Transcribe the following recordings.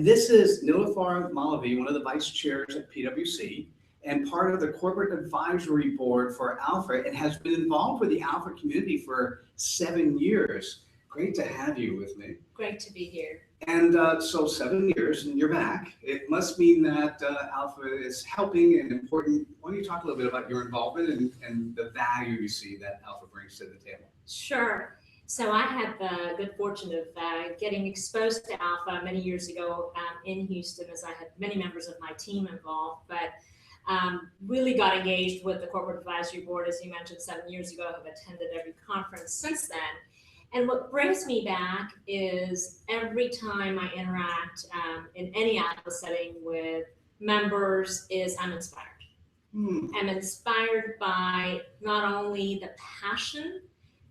This is Niloufar Molavi, one of the vice chairs at PWC and part of the Corporate Advisory Board for ALPFA, and has been involved with the ALPFA community for 7 years. Great to have you with me. Great to be here. And so 7 years and you're back. It must mean that ALPFA is helping and important. Why don't you talk a little bit about your involvement and the value you see that ALPFA brings to the table? Sure. So I had the good fortune of getting exposed to ALPFA many years ago in Houston, as I had many members of my team involved, but really got engaged with the Corporate Advisory Board, as you mentioned, 7 years ago. I've attended every conference since then. And what brings me back is every time I interact in any ALPFA setting with members is I'm inspired. I'm inspired by not only the passion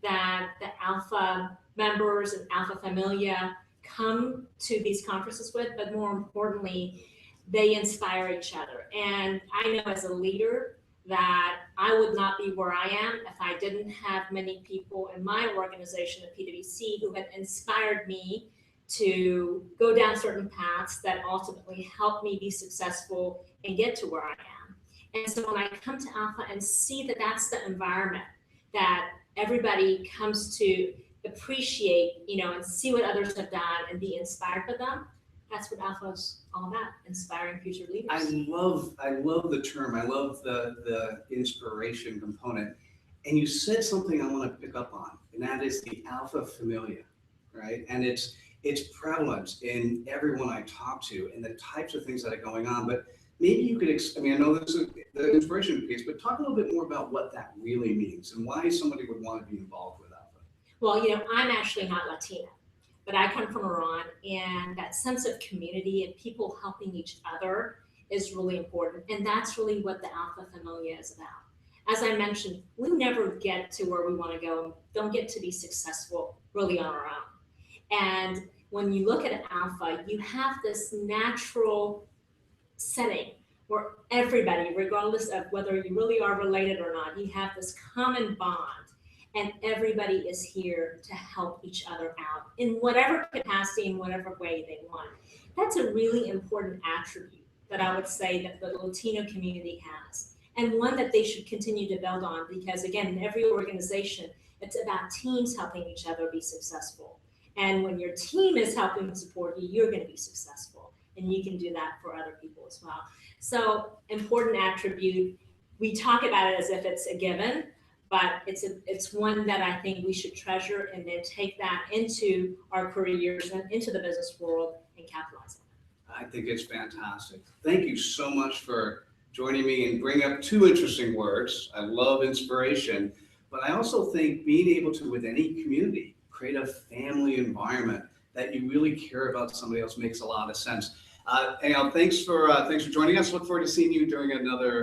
that the ALPFA members and ALPFA Familia come to these conferences with, but more importantly, they inspire each other. And I know as a leader that I would not be where I am if I didn't have many people in my organization at PWC who had inspired me to go down certain paths that ultimately helped me be successful and get to where I am. And so when I come to ALPFA and see that that's the environment that everybody comes to appreciate, and see what others have done and be inspired by them, that's what ALPFA is all about, inspiring future leaders. I love the term. I love the inspiration component. And you said something I want to pick up on, and that is the ALPFA Familia, right? And its prevalent in everyone I talk to and the types of things that are going on. But maybe you could, I know this is the inspiration piece, but talk a little bit more about what that really means and why somebody would want to be involved with ALPFA. Well, I'm actually not Latina, but I come from Iran, and that sense of community and people helping each other is really important. And that's really what the ALPFA Familia is about. As I mentioned, we never get to where we want to go, don't get to be successful really on our own. And when you look at ALPFA, you have this natural setting where everybody, regardless of whether you really are related or not, you have this common bond. And everybody is here to help each other out in whatever capacity, in whatever way they want. That's a really important attribute that I would say that the Latino community has, and one that they should continue to build on, because again, in every organization, it's about teams helping each other be successful. And when your team is helping support you, you're going to be successful, and you can do that for other people as well. So important attribute. We talk about it as if it's a given, but it's one that I think we should treasure and then take that into our careers and into the business world and capitalize on it. I think it's fantastic. Thank you so much for joining me and bringing up two interesting words. I love inspiration, but I also think being able to, with any community, create a family environment that you really care about somebody else makes a lot of sense. Thanks for joining us. Look forward to seeing you during another